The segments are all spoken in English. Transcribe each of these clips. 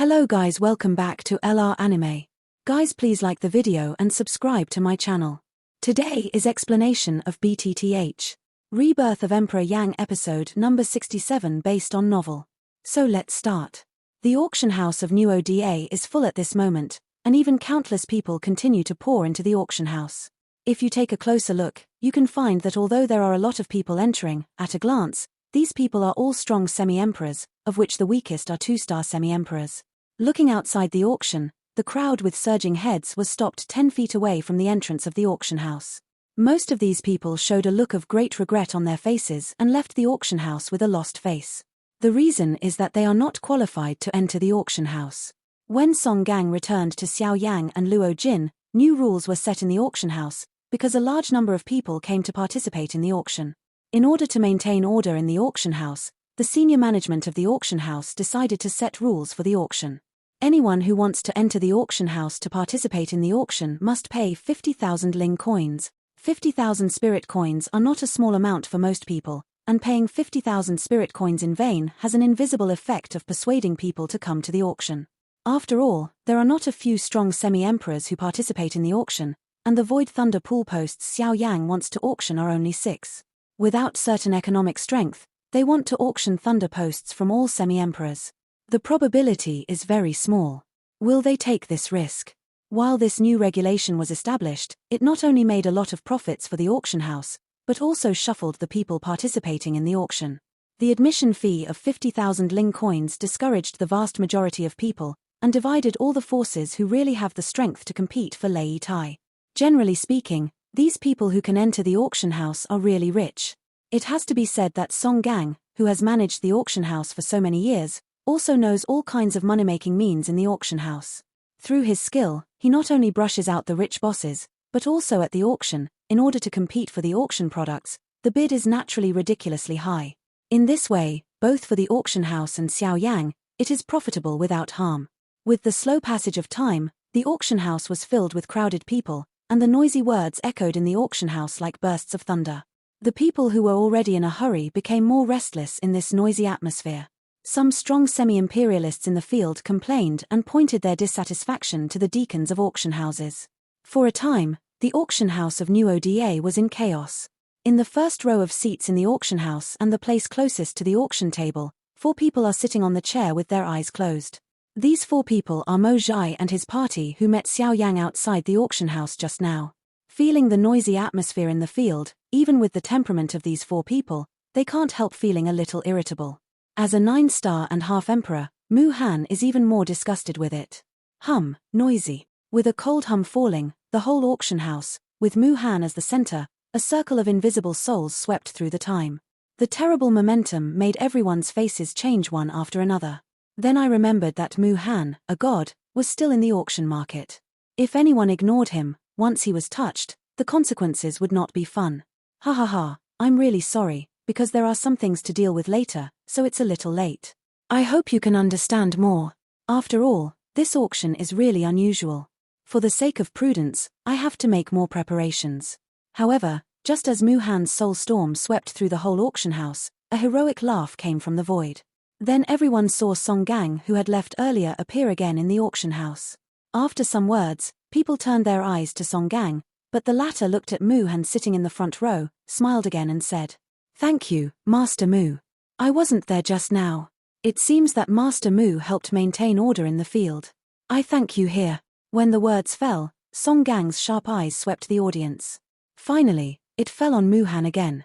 Hello guys, welcome back to LR Anime. Guys, please like the video and subscribe to my channel. Today is explanation of BTTH Rebirth of Emperor Yang episode number 67 based on novel. So let's start. The auction house of New Oda is full at this moment, and even countless people continue to pour into the auction house. If you take a closer look, you can find that although there are a lot of people entering, at a glance, these people are all strong semi-emperors, of which the weakest are 2-star semi-emperors. Looking outside the auction, the crowd with surging heads was stopped 10 feet away from the entrance of the auction house. Most of these people showed a look of great regret on their faces and left the auction house with a lost face. The reason is that they are not qualified to enter the auction house. When Song Gang returned to Xiao Yan and Luo Jin, new rules were set in the auction house, because a large number of people came to participate in the auction. In order to maintain order in the auction house, the senior management of the auction house decided to set rules for the auction. Anyone who wants to enter the auction house to participate in the auction must pay 50,000 Ling coins. 50,000 spirit coins are not a small amount for most people, and paying 50,000 spirit coins in vain has an invisible effect of persuading people to come to the auction. After all, there are not a few strong semi-emperors who participate in the auction, and the Void Thunder pool posts Xiao Yang wants to auction are only 6. Without certain economic strength, they want to auction thunder posts from all semi-emperors. The probability is very small. Will they take this risk? While this new regulation was established, it not only made a lot of profits for the auction house, but also shuffled the people participating in the auction. The admission fee of 50,000 Ling coins discouraged the vast majority of people, and divided all the forces who really have the strength to compete for Lei Tai. Generally speaking, these people who can enter the auction house are really rich. It has to be said that Song Gang, who has managed the auction house for so many years, also knows all kinds of money-making means in the auction house. Through his skill, he not only brushes out the rich bosses, but also at the auction, in order to compete for the auction products, the bid is naturally ridiculously high. In this way, both for the auction house and Xiao Yang, it is profitable without harm. With the slow passage of time, the auction house was filled with crowded people, and the noisy words echoed in the auction house like bursts of thunder. The people who were already in a hurry became more restless in this noisy atmosphere. Some strong semi-imperialists in the field complained and pointed their dissatisfaction to the deacons of auction houses. For a time, the auction house of New Oda was in chaos. In the first row of seats in the auction house and the place closest to the auction table, 4 people are sitting on the chair with their eyes closed. These 4 people are Mo Zhai and his party who met Xiao Yang outside the auction house just now. Feeling the noisy atmosphere in the field, even with the temperament of these 4 people, they can't help feeling a little irritable. As a 9-star and half emperor, Mu Han is even more disgusted with it. Noisy. With a cold hum falling, the whole auction house, with Mu Han as the center, a circle of invisible souls swept through the time. The terrible momentum made everyone's faces change one after another. Then I remembered that Mu Han, a god, was still in the auction market. If anyone ignored him, once he was touched, the consequences would not be fun. Ha ha ha, I'm really sorry, because there are some things to deal with later, so it's a little late. I hope you can understand more. After all, this auction is really unusual. For the sake of prudence, I have to make more preparations. However, just as Mu Han's soul storm swept through the whole auction house, a heroic laugh came from the void. Then everyone saw Song Gang, who had left earlier, appear again in the auction house. After some words, people turned their eyes to Song Gang, but the latter looked at Mu Han sitting in the front row, smiled again and said, "Thank you, Master Mu. I wasn't there just now. It seems that Master Mu helped maintain order in the field. I thank you here." When the words fell, Song Gang's sharp eyes swept the audience. Finally, it fell on Mu Han again.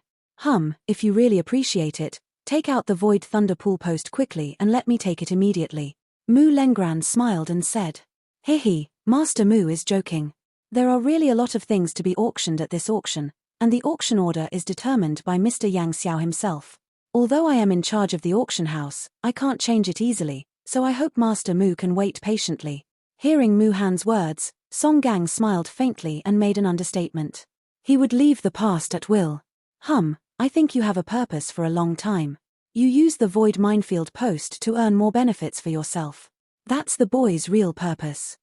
If you really appreciate it, take out the Void Thunder pool post quickly and let me take it immediately. Mu Lengran smiled and said, "Hehe, Master Mu is joking. There are really a lot of things to be auctioned at this auction, and the auction order is determined by Mr. Yang Xiao himself. Although I am in charge of the auction house, I can't change it easily, so I hope Master Mu can wait patiently." Hearing Mu Han's words, Song Gang smiled faintly and made an understatement. He would leave the past at will. I think you have a purpose for a long time. You use the Void Minefield post to earn more benefits for yourself. That's the boy's real purpose.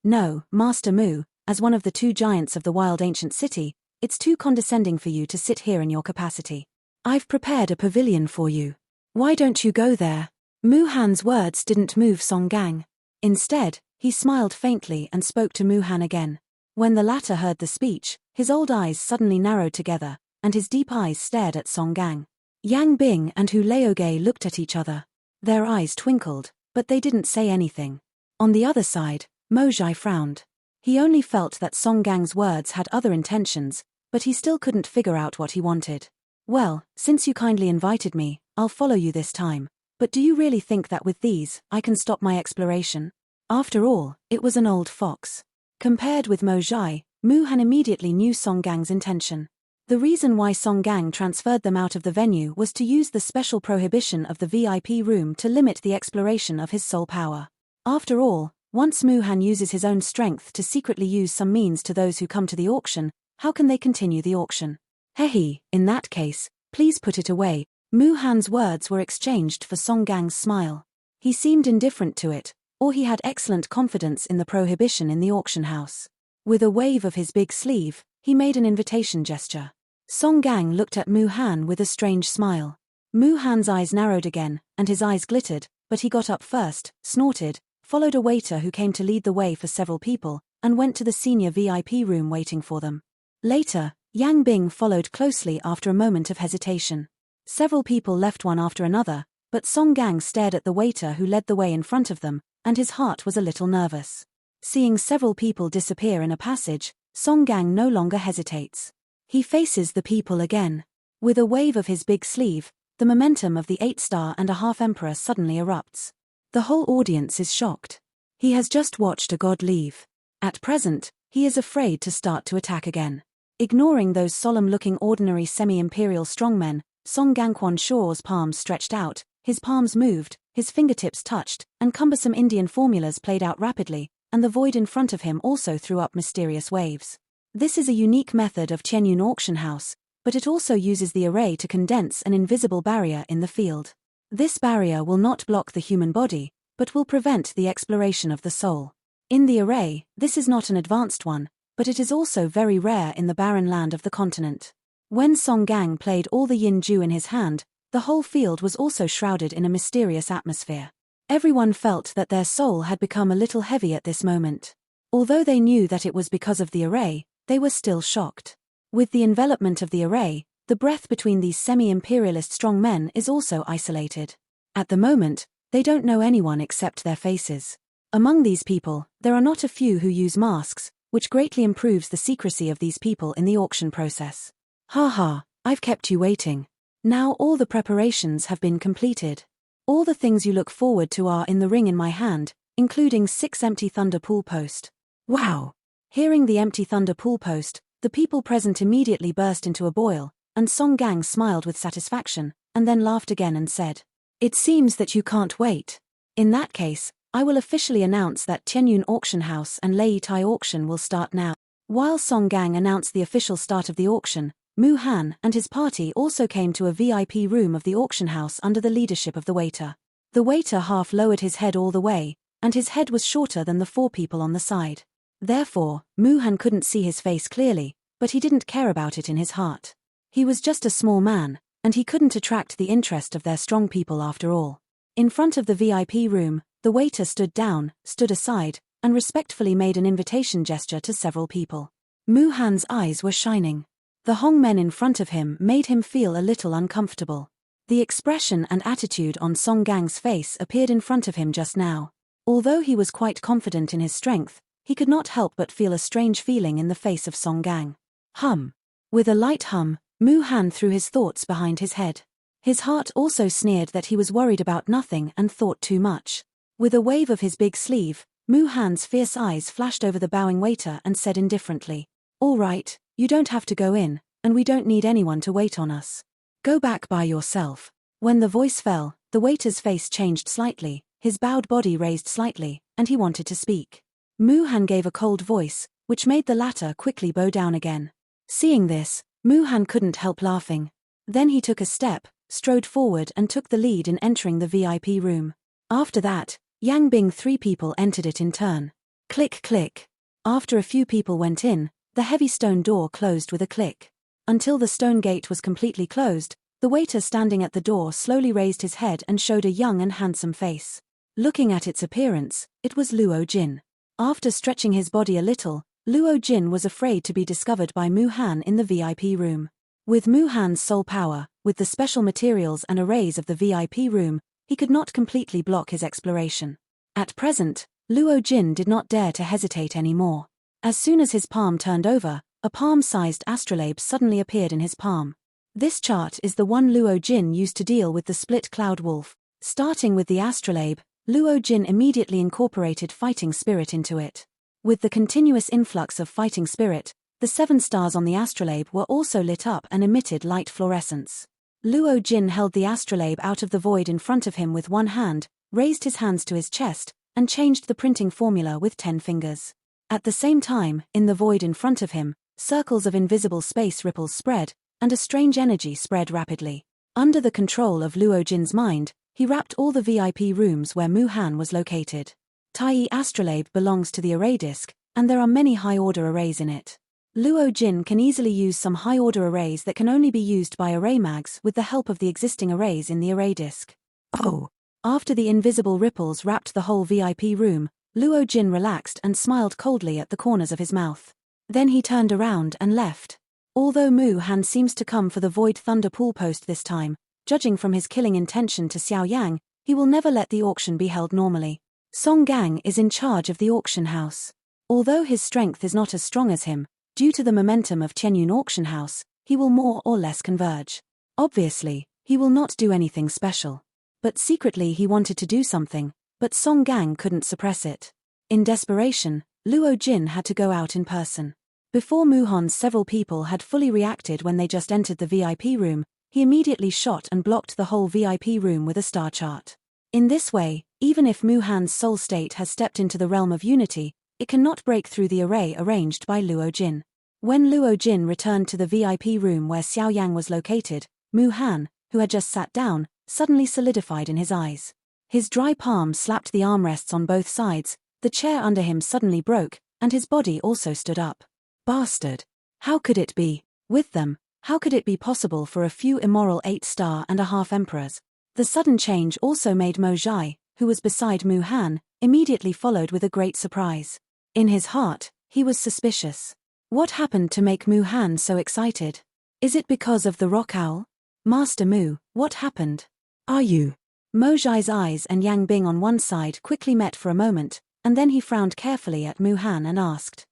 No, Master Mu, as one of the 2 giants of the wild ancient city, it's too condescending for you to sit here in your capacity. I've prepared a pavilion for you. Why don't you go there? Mu Han's words didn't move Song Gang. Instead, he smiled faintly and spoke to Mu Han again. When the latter heard the speech, his old eyes suddenly narrowed together, and his deep eyes stared at Song Gang. Yang Bing and Hu Laoge looked at each other. Their eyes twinkled, but they didn't say anything. On the other side, Mo Zhai frowned. He only felt that Song Gang's words had other intentions, but he still couldn't figure out what he wanted. Well, since you kindly invited me, I'll follow you this time. But do you really think that with these, I can stop my exploration? After all, it was an old fox. Compared with Mo Zhai, Mu Han immediately knew Song Gang's intention. The reason why Song Gang transferred them out of the venue was to use the special prohibition of the VIP room to limit the exploration of his soul power. After all, once Mu Han uses his own strength to secretly use some means to those who come to the auction, how can they continue the auction? Hehe, in that case, please put it away. Mu Han's words were exchanged for Song Gang's smile. He seemed indifferent to it, or he had excellent confidence in the prohibition in the auction house. With a wave of his big sleeve, he made an invitation gesture. Song Gang looked at Mu Han with a strange smile. Mu Han's eyes narrowed again, and his eyes glittered, but he got up first, snorted, followed a waiter who came to lead the way for several people, and went to the senior VIP room waiting for them. Later, Yang Bing followed closely after a moment of hesitation. Several people left one after another, but Song Gang stared at the waiter who led the way in front of them, and his heart was a little nervous. Seeing several people disappear in a passage, Song Gang no longer hesitates. He faces the people again. With a wave of his big sleeve, the momentum of the 8-star-and-a-half emperor suddenly erupts. The whole audience is shocked. He has just watched a god leave. At present, he is afraid to start to attack again. Ignoring those solemn-looking ordinary semi-imperial strongmen, Song Gang Quan Shaw's palms stretched out, his palms moved, his fingertips touched, and cumbersome Indian formulas played out rapidly, and the void in front of him also threw up mysterious waves. This is a unique method of Tianyun auction house, but it also uses the array to condense an invisible barrier in the field. This barrier will not block the human body, but will prevent the exploration of the soul. In the array, this is not an advanced one, but it is also very rare in the barren land of the continent. When Song Gang played all the yin ju in his hand, the whole field was also shrouded in a mysterious atmosphere. Everyone felt that their soul had become a little heavy at this moment. Although they knew that it was because of the array, they were still shocked. With the envelopment of the array, the breath between these semi-imperialist strong men is also isolated. At the moment, they don't know anyone except their faces. Among these people, there are not a few who use masks, which greatly improves the secrecy of these people in the auction process. Ha ha, I've kept you waiting. Now all the preparations have been completed. All the things you look forward to are in the ring in my hand, including 6 empty thunder pool post. Wow! Hearing the empty thunder pool post, the people present immediately burst into a boil, and Song Gang smiled with satisfaction, and then laughed again and said, "It seems that you can't wait. In that case, I will officially announce that Tianyun Auction House and Lei Tai auction will start now." While Song Gang announced the official start of the auction, Mu Han and his party also came to a VIP room of the auction house under the leadership of the waiter. The waiter half lowered his head all the way, and his head was shorter than the 4 people on the side. Therefore, Mu Han couldn't see his face clearly, but he didn't care about it in his heart. He was just a small man, and he couldn't attract the interest of their strong people after all. In front of the VIP room, the waiter stood down, stood aside, and respectfully made an invitation gesture to several people. Mu Han's eyes were shining. The Hong men in front of him made him feel a little uncomfortable. The expression and attitude on Song Gang's face appeared in front of him just now. Although he was quite confident in his strength, he could not help but feel a strange feeling in the face of Song Gang. Hum. With a light hum, Mu Han threw his thoughts behind his head. His heart also sneered that he was worried about nothing and thought too much. With a wave of his big sleeve, Mu Han's fierce eyes flashed over the bowing waiter and said indifferently, "All right, you don't have to go in, and we don't need anyone to wait on us. Go back by yourself." When the voice fell, the waiter's face changed slightly, his bowed body raised slightly, and he wanted to speak. Mu Han gave a cold voice, which made the latter quickly bow down again. Seeing this, Mu Han couldn't help laughing. Then he took a step, strode forward and took the lead in entering the VIP room. After that, Yang Bing 3 people entered it in turn. Click click. After a few people went in, the heavy stone door closed with a click. Until the stone gate was completely closed, The waiter standing at the door slowly raised his head and showed a young and handsome face. Looking at its appearance, it was Luo Jin. After stretching his body a little, Luo Jin was afraid to be discovered by Mu Han in the VIP room. With Mu Han's soul power, with the special materials and arrays of the VIP room, he could not completely block his exploration. At present, Luo Jin did not dare to hesitate anymore. As soon as his palm turned over, a palm-sized astrolabe suddenly appeared in his palm. This chart is the one Luo Jin used to deal with the split cloud wolf. Starting with the astrolabe, Luo Jin immediately incorporated fighting spirit into it. With the continuous influx of fighting spirit, the 7 stars on the astrolabe were also lit up and emitted light fluorescence. Luo Jin held the astrolabe out of the void in front of him with one hand, raised his hands to his chest, and changed the printing formula with 10 fingers. At the same time, in the void in front of him, circles of invisible space ripples spread, and a strange energy spread rapidly. Under the control of Luo Jin's mind, he wrapped all the VIP rooms where Mu Han was located. Tai astrolabe belongs to the array disk, and there are many high-order arrays in it. Luo Jin can easily use some high-order arrays that can only be used by array mags with the help of the existing arrays in the array disk. Oh! After the invisible ripples wrapped the whole VIP room, Luo Jin relaxed and smiled coldly at the corners of his mouth. Then he turned around and left. Although Mu Han seems to come for the Void Thunder Pool post this time, judging from his killing intention to Xiao Yang, he will never let the auction be held normally. Song Gang is in charge of the auction house. Although his strength is not as strong as him, due to the momentum of Tianyun auction house, he will more or less converge. Obviously, he will not do anything special. But secretly he wanted to do something, but Song Gang couldn't suppress it. In desperation, Luo Jin had to go out in person. Before Mu Han's several people had fully reacted when they just entered the VIP room, he immediately shot and blocked the whole VIP room with a star chart. In this way, even if Mu Han's soul state has stepped into the realm of unity, it cannot break through the array arranged by Luo Jin. When Luo Jin returned to the VIP room where Xiao Yang was located, Mu Han, who had just sat down, suddenly solidified in his eyes. His dry palm slapped the armrests on both sides, the chair under him suddenly broke, and his body also stood up. Bastard! How could it be? With them, how could it be possible for a few immoral 8-star-and-a-half emperors? The sudden change also made Mo Zhai, who was beside Mu Han, immediately followed with a great surprise. In his heart, he was suspicious. What happened to make Mu Han so excited? Is it because of the rock owl? Master Mu, what happened? Are you? Mo Zhai's eyes and Yang Bing on one side quickly met for a moment, and then he frowned carefully at Mu Han and asked.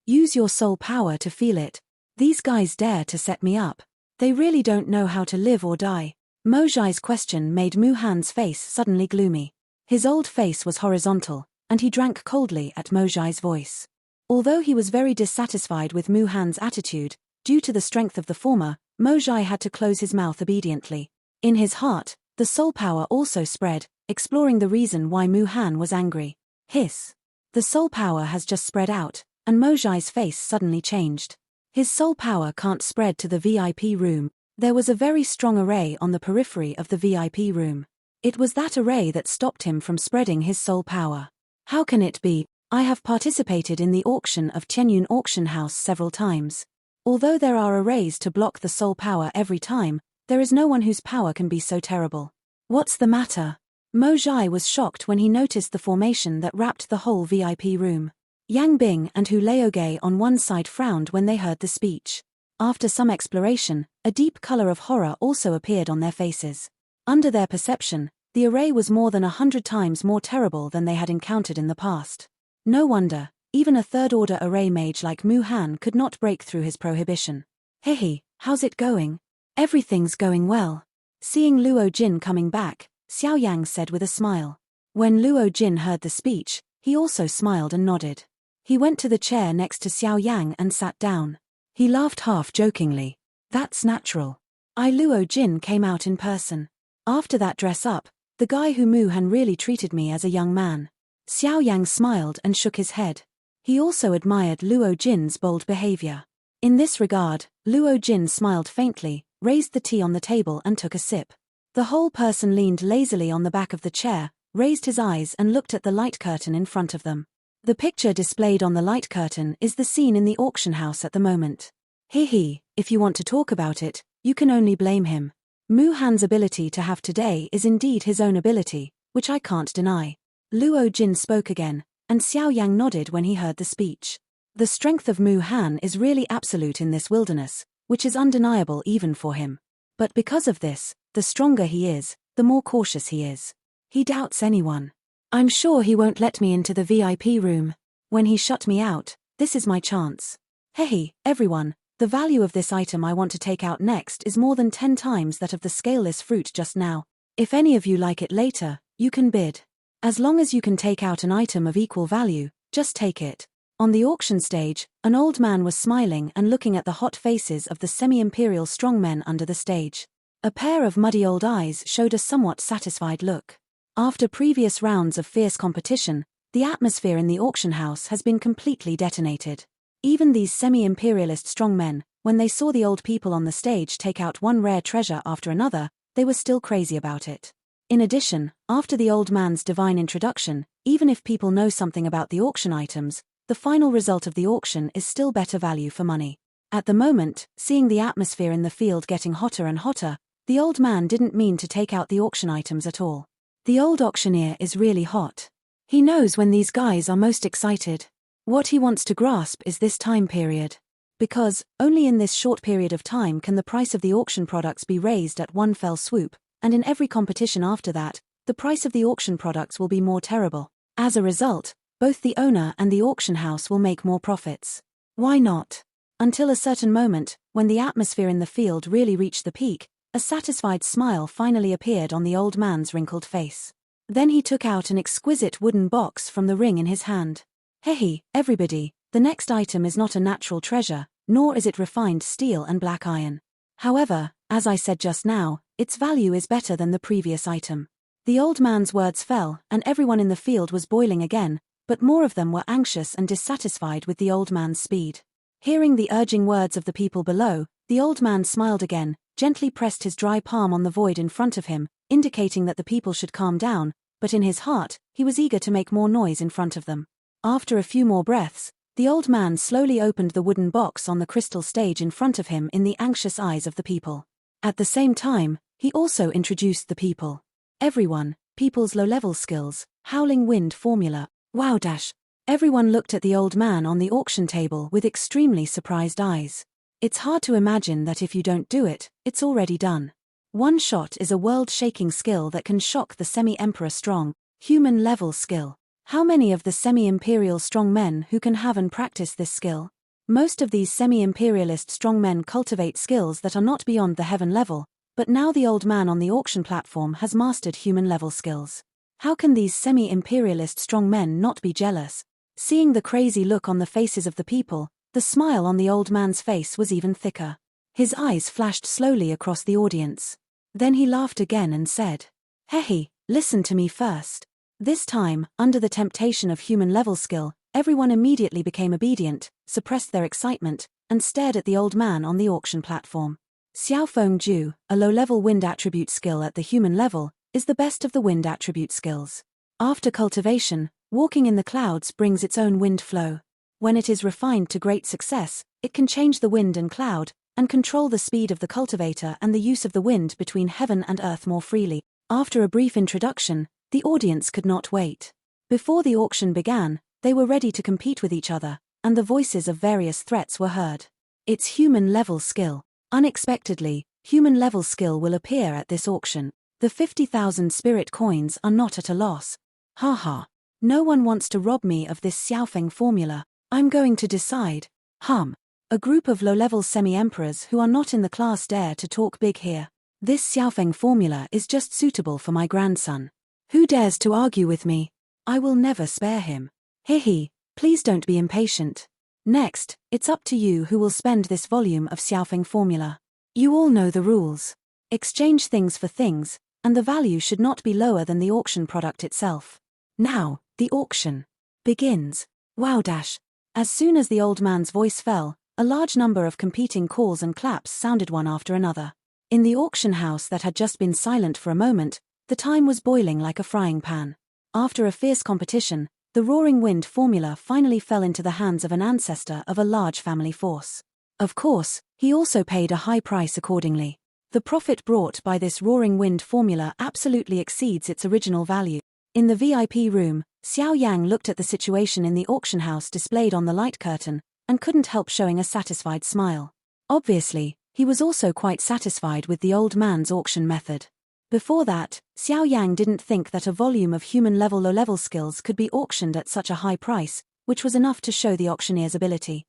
Use your soul power to feel it. These guys dare to set me up. They really don't know how to live or die. Mo Zhai's question made Mu Han's face suddenly gloomy. His old face was horizontal, and he drank coldly at Mo Zhai's voice. Although he was very dissatisfied with Mu Han's attitude, due to the strength of the former, Mo Zhai had to close his mouth obediently. In his heart, the soul power also spread, exploring the reason why Mu Han was angry. Hiss. The soul power has just spread out, and Mo Zhai's face suddenly changed. His soul power can't spread to the VIP room. There was a very strong array on the periphery of the VIP room. It was that array that stopped him from spreading his soul power. How can it be? I have participated in the auction of Tianyun auction house several times. Although there are arrays to block the soul power every time, there is no one whose power can be so terrible. What's the matter? Mo Zhai was shocked when he noticed the formation that wrapped the whole VIP room. Yang Bing and Hu Leoge on one side frowned when they heard the speech. After some exploration, a deep color of horror also appeared on their faces. Under their perception, the array was more than 100 times more terrible than they had encountered in the past. No wonder, even a third-order array mage like Mu Han could not break through his prohibition. Hehe, how's it going? Everything's going well. Seeing Luo Jin coming back, Xiao Yang said with a smile. When Luo Jin heard the speech, he also smiled and nodded. He went to the chair next to Xiao Yang and sat down. He laughed half-jokingly. That's natural. Luo Jin came out in person. After that dress-up, the guy who Mu Han really treated me as a young man. Xiao Yang smiled and shook his head. He also admired Luo Jin's bold behavior. In this regard, Luo Jin smiled faintly, raised the tea on the table and took a sip. The whole person leaned lazily on the back of the chair, raised his eyes and looked at the light curtain in front of them. The picture displayed on the light curtain is the scene in the auction house at the moment. If you want to talk about it, You can only blame him. Mu Han's ability to have today is indeed his own ability, which I can't deny. Luo Jin spoke again, and Xiao Yang nodded when he heard the speech. The strength of Mu Han is really absolute in this wilderness, which is undeniable even for him. But because of this, the stronger he is, the more cautious he is. He doubts anyone. I'm sure he won't let me into the VIP room. When he shut me out, this is my chance. Hey, everyone, the value of this item I want to take out next is more than 10 times that of the scaleless fruit just now. If any of you like it later, you can bid. As long as you can take out an item of equal value, just take it. On the auction stage, an old man was smiling and looking at the hot faces of the semi-imperial strongmen under the stage. A pair of muddy old eyes showed a somewhat satisfied look. After previous rounds of fierce competition, the atmosphere in the auction house has been completely detonated. Even these semi-imperialist strongmen, when they saw the old people on the stage take out one rare treasure after another, they were still crazy about it. In addition, after the old man's divine introduction, even if people know something about the auction items, the final result of the auction is still better value for money. At the moment, seeing the atmosphere in the field getting hotter and hotter, the old man didn't mean to take out the auction items at all. The old auctioneer is really hot. He knows when these guys are most excited. What he wants to grasp is this time period. Because, only in this short period of time can the price of the auction products be raised at one fell swoop, and in every competition after that, the price of the auction products will be more terrible. As a result, both the owner and the auction house will make more profits. Why not? Until a certain moment, when the atmosphere in the field really reached the peak, a satisfied smile finally appeared on the old man's wrinkled face. Then he took out an exquisite wooden box from the ring in his hand. Hey, everybody, the next item is not a natural treasure, nor is it refined steel and black iron. However, as I said just now, its value is better than the previous item. The old man's words fell, and everyone in the field was boiling again, but more of them were anxious and dissatisfied with the old man's speed. Hearing the urging words of the people below, the old man smiled again, gently pressed his dry palm on the void in front of him, indicating that the people should calm down, but in his heart, he was eager to make more noise in front of them. After a few more breaths, the old man slowly opened the wooden box on the crystal stage in front of him in the anxious eyes of the people. At the same time, he also introduced the people. Everyone, people's low-level skills, howling wind formula, wow dash. Everyone looked at the old man on the auction table with extremely surprised eyes. It's hard to imagine that if you don't do it, it's already done. One shot is a world-shaking skill that can shock the semi-emperor strong, human-level skill. How many of the semi-imperial strong men who can have and practice this skill? Most of these semi-imperialist strong men cultivate skills that are not beyond the heaven level, but now the old man on the auction platform has mastered human-level skills. How can these semi-imperialist strong men not be jealous? Seeing the crazy look on the faces of the people, the smile on the old man's face was even thicker. His eyes flashed slowly across the audience. Then he laughed again and said, "Hey, listen to me first." This time, under the temptation of human-level skill, everyone immediately became obedient, suppressed their excitement, and stared at the old man on the auction platform. Xiao Fengju, a low-level wind attribute skill at the human level, is the best of the wind attribute skills. After cultivation, walking in the clouds brings its own wind flow. When it is refined to great success, it can change the wind and cloud, and control the speed of the cultivator and the use of the wind between heaven and earth more freely. After a brief introduction, the audience could not wait. Before the auction began, they were ready to compete with each other, and the voices of various threats were heard. It's human-level skill. Unexpectedly, human-level skill will appear at this auction. The 50,000 spirit coins are not at a loss. Haha. No one wants to rob me of this Xiaofeng formula. I'm going to decide. A group of low-level semi-emperors who are not in the class dare to talk big here. This Xiaofeng formula is just suitable for my grandson. Who dares to argue with me? I will never spare him. Hehe, please don't be impatient. Next, it's up to you who will spend this volume of Xiaofeng formula. You all know the rules. Exchange things for things, and the value should not be lower than the auction product itself. Now, the auction begins. Wow dash. As soon as the old man's voice fell, a large number of competing calls and claps sounded one after another. In the auction house that had just been silent for a moment, the time was boiling like a frying pan. After a fierce competition, the roaring wind formula finally fell into the hands of an ancestor of a large family force. Of course, he also paid a high price accordingly. The profit brought by this roaring wind formula absolutely exceeds its original value. In the VIP room, Xiao Yang looked at the situation in the auction house displayed on the light curtain, and couldn't help showing a satisfied smile. Obviously, he was also quite satisfied with the old man's auction method. Before that, Xiao Yang didn't think that a volume of human-level low-level skills could be auctioned at such a high price, which was enough to show the auctioneer's ability.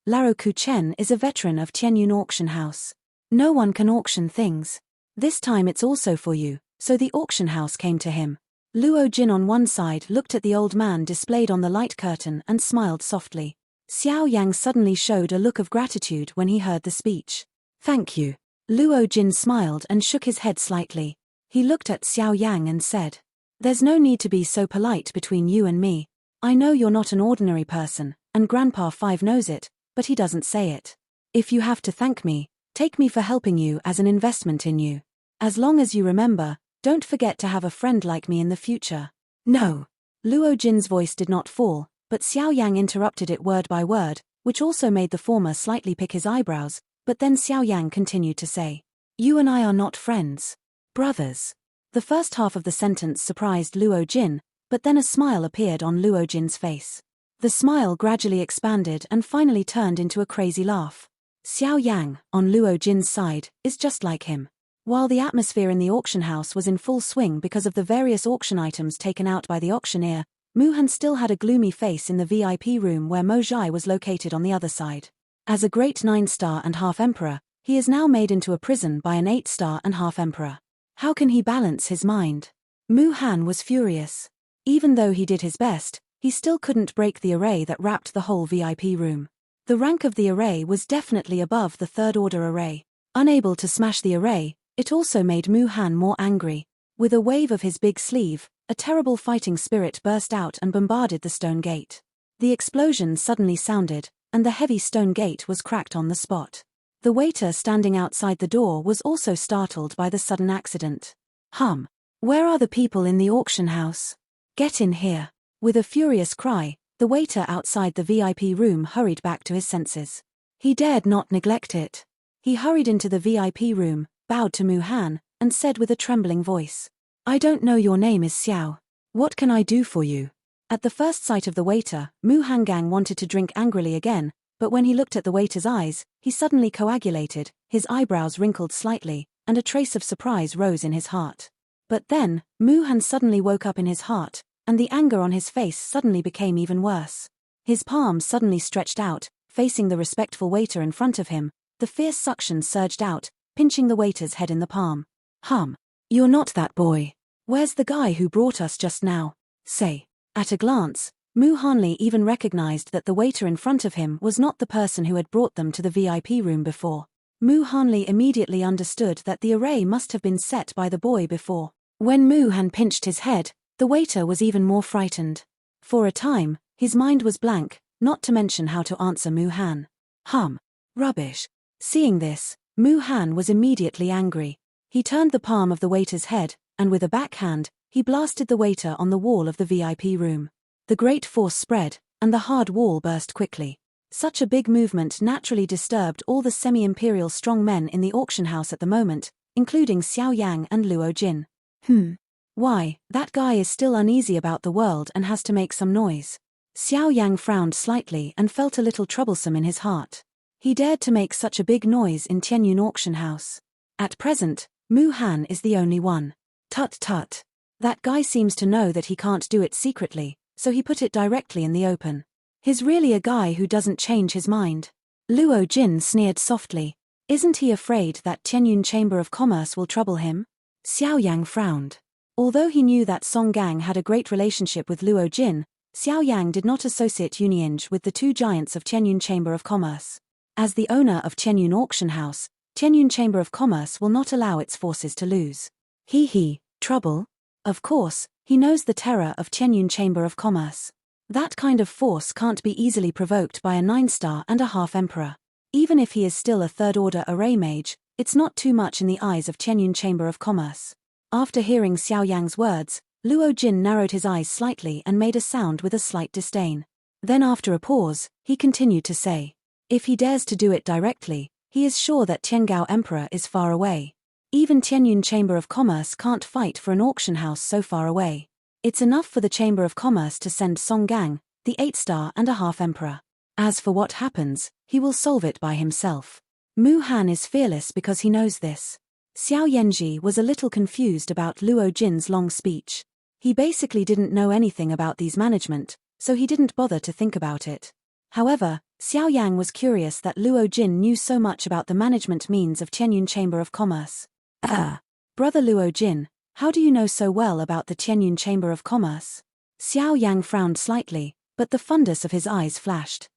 Laro Chen is a veteran of Tianyun auction house. No one can auction things. This time it's also for you, so the auction house came to him. Luo Jin on one side looked at the old man displayed on the light curtain and smiled softly. Xiao Yang suddenly showed a look of gratitude when he heard the speech. Thank you. Luo Jin smiled and shook his head slightly. He looked at Xiao Yang and said, "There's no need to be so polite between you and me. I know you're not an ordinary person, and Grandpa Five knows it, but he doesn't say it. If you have to thank me, take me for helping you as an investment in you. As long as you remember, don't forget to have a friend like me in the future." No. Luo Jin's voice did not fall, but Xiao Yang interrupted it word by word, which also made the former slightly pick his eyebrows, but then Xiao Yang continued to say, "You and I are not friends. Brothers." The first half of the sentence surprised Luo Jin, but then a smile appeared on Luo Jin's face. The smile gradually expanded and finally turned into a crazy laugh. Xiao Yang, on Luo Jin's side, is just like him. While the atmosphere in the auction house was in full swing because of the various auction items taken out by the auctioneer, Mu Han still had a gloomy face in the VIP room where Mo Zhai was located on the other side. As a great 9-star and half emperor, he is now made into a prison by an 8-star and half emperor. How can he balance his mind? Mu Han was furious. Even though he did his best, he still couldn't break the array that wrapped the whole VIP room. The rank of the array was definitely above the third-order array. Unable to smash the array, it also made Mu Han more angry. With a wave of his big sleeve, a terrible fighting spirit burst out and bombarded the stone gate. The explosion suddenly sounded, and the heavy stone gate was cracked on the spot. The waiter standing outside the door was also startled by the sudden accident. Where are the people in the auction house? Get in here. With a furious cry, the waiter outside the VIP room hurried back to his senses. He dared not neglect it. He hurried into the VIP room, bowed to Mu Han, and said with a trembling voice, "I don't know your name is Xiao. What can I do for you?" At the first sight of the waiter, Mu Hangang wanted to drink angrily again, but when he looked at the waiter's eyes, he suddenly coagulated, his eyebrows wrinkled slightly, and a trace of surprise rose in his heart. But then, Mu Han suddenly woke up in his heart, and the anger on his face suddenly became even worse. His palm suddenly stretched out, facing the respectful waiter in front of him, the fierce suction surged out, pinching the waiter's head in the palm. You're not that boy. Where's the guy who brought us just now? Say." At a glance, Mu Hanli even recognized that the waiter in front of him was not the person who had brought them to the VIP room before. Mu Hanli immediately understood that the array must have been set by the boy before. When Mu Han pinched his head, the waiter was even more frightened. For a time, his mind was blank, not to mention how to answer Mu Han. Rubbish. Seeing this, Mu Han was immediately angry. He turned the palm of the waiter's head, and with a backhand, he blasted the waiter on the wall of the VIP room. The great force spread, and the hard wall burst quickly. Such a big movement naturally disturbed all the semi-imperial strong men in the auction house at the moment, including Xiao Yang and Luo Jin. Why, that guy is still uneasy about the world and has to make some noise. Xiao Yang frowned slightly and felt a little troublesome in his heart. He dared to make such a big noise in Tianyun auction house. At present, Mu Han is the only one. Tut. That guy seems to know that he can't do it secretly, so he put it directly in the open. He's really a guy who doesn't change his mind. Luo Jin sneered softly. Isn't he afraid that Tianyun Chamber of Commerce will trouble him? Xiao Yang frowned. Although he knew that Song Gang had a great relationship with Luo Jin, Xiao Yang did not associate Uniange with the two giants of Tianyun Chamber of Commerce. As the owner of Tianyun Auction House, Tianyun Chamber of Commerce will not allow its forces to lose. Trouble? Of course, he knows the terror of Tianyun Chamber of Commerce. That kind of force can't be easily provoked by a 9-star and a half emperor. Even if he is still a third-order array mage, it's not too much in the eyes of Tianyun Chamber of Commerce. After hearing Xiao Yang's words, Luo Jin narrowed his eyes slightly and made a sound with a slight disdain. Then after a pause, he continued to say, If he dares to do it directly, he is sure that Tiangao Emperor is far away. Even Tianyun Chamber of Commerce can't fight for an auction house so far away. It's enough for the Chamber of Commerce to send Song Gang, the 8-star and a half emperor. As for what happens, he will solve it by himself. Mu Han is fearless because he knows this. Xiao Yanji was a little confused about Luo Jin's long speech. He basically didn't know anything about these management, so he didn't bother to think about it. However, Xiao Yang was curious that Luo Jin knew so much about the management means of Tianyun Chamber of Commerce. Brother Luo Jin, how do you know so well about the Tianyun Chamber of Commerce? Xiao Yang frowned slightly, but the fundus of his eyes flashed.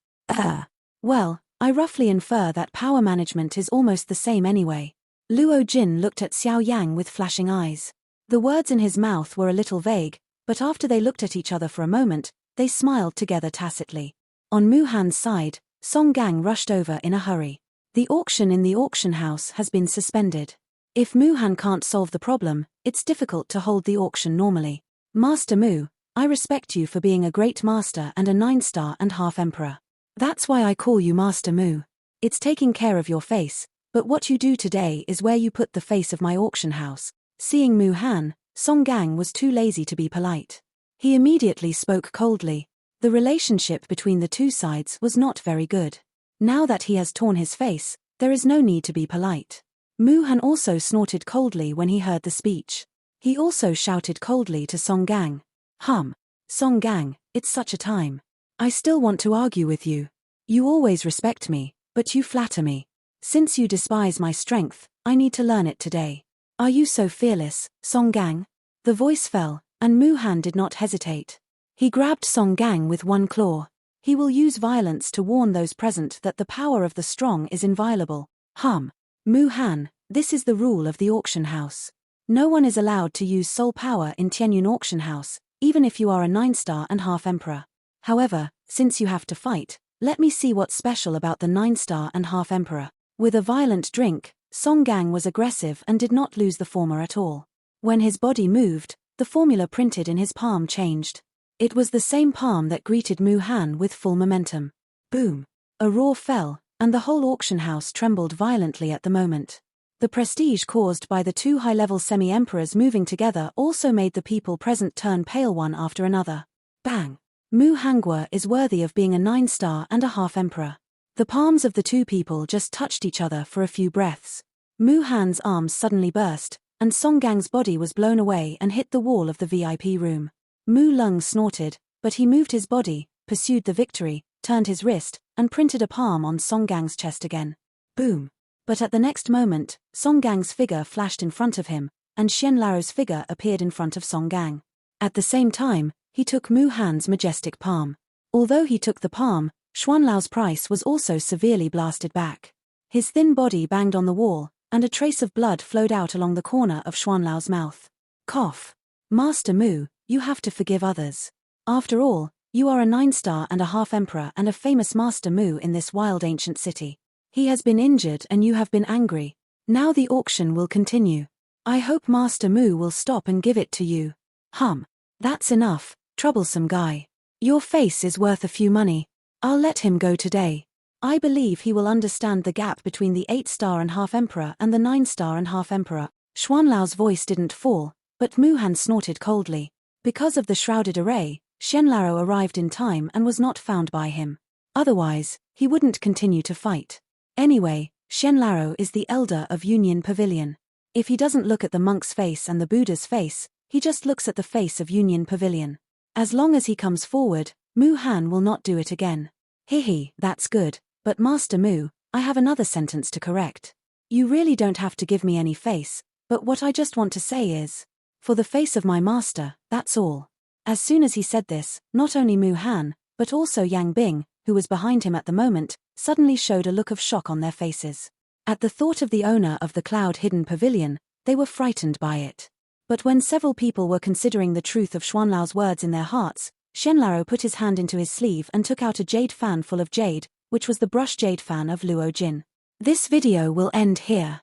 Well, I roughly infer that power management is almost the same anyway. Luo Jin looked at Xiao Yang with flashing eyes. The words in his mouth were a little vague, but after they looked at each other for a moment, they smiled together tacitly. On Mu Han's side, Song Gang rushed over in a hurry. The auction in the auction house has been suspended. If Mu Han can't solve the problem, it's difficult to hold the auction normally. Master Mu, I respect you for being a great master and a 9-star and half emperor. That's why I call you Master Mu. It's taking care of your face, but what you do today is where you put the face of my auction house. Seeing Mu Han, Song Gang was too lazy to be polite. He immediately spoke coldly. The relationship between the two sides was not very good. Now that he has torn his face, there is no need to be polite. Mu Han also snorted coldly when he heard the speech. He also shouted coldly to Song Gang. Song Gang, it's such a time. I still want to argue with you. You always respect me, but you flatter me. Since you despise my strength, I need to learn it today. Are you so fearless, Song Gang? The voice fell, and Mu Han did not hesitate. He grabbed Song Gang with one claw. He will use violence to warn those present that the power of the strong is inviolable. Mu Han, this is the rule of the auction house. No one is allowed to use soul power in Tianyun auction house, even if you are a 9-star and half emperor. However, since you have to fight, let me see what's special about the 9-star and half emperor. With a violent drink, Song Gang was aggressive and did not lose the former at all. When his body moved, the formula printed in his palm changed. It was the same palm that greeted Mu Han with full momentum. Boom! A roar fell, and the whole auction house trembled violently at the moment. The prestige caused by the two high-level semi-emperors moving together also made the people present turn pale one after another. Bang! Mu Hangua is worthy of being a 9-star and a half emperor. The palms of the two people just touched each other for a few breaths. Mu Han's arms suddenly burst, and Song Gang's body was blown away and hit the wall of the VIP room. Mu Lung snorted, but he moved his body, pursued the victory, turned his wrist, and printed a palm on Song Gang's chest again. Boom! But at the next moment, Song Gang's figure flashed in front of him, and Xian Lao's figure appeared in front of Song Gang. At the same time, he took Mu Han's majestic palm. Although he took the palm, Xuan Lao's price was also severely blasted back. His thin body banged on the wall, and a trace of blood flowed out along the corner of Xuan Lao's mouth. Cough. Master Mu, you have to forgive others. After all, you are a 9-star and a half emperor and a famous Master Mu in this wild ancient city. He has been injured and you have been angry. Now the auction will continue. I hope Master Mu will stop and give it to you. That's enough, troublesome guy. Your face is worth a few money. I'll let him go today. I believe he will understand the gap between the 8-star and half emperor and the 9-star and half emperor. Xuan Lao's voice didn't fall, but Mu Han snorted coldly. Because of the shrouded array, Xian Lao arrived in time and was not found by him. Otherwise, he wouldn't continue to fight. Anyway, Xian Lao is the elder of Union Pavilion. If he doesn't look at the monk's face and the Buddha's face, he just looks at the face of Union Pavilion. As long as he comes forward, Mu Han will not do it again. That's good, but Master Mu, I have another sentence to correct. You really don't have to give me any face, but what I just want to say is, for the face of my master, that's all. As soon as he said this, not only Mu Han, but also Yang Bing, who was behind him at the moment, suddenly showed a look of shock on their faces. At the thought of the owner of the cloud-hidden pavilion, they were frightened by it. But when several people were considering the truth of Xuan Lao's words in their hearts, Xian Lao put his hand into his sleeve and took out a jade fan full of jade, which was the brush jade fan of Luo Jin. This video will end here.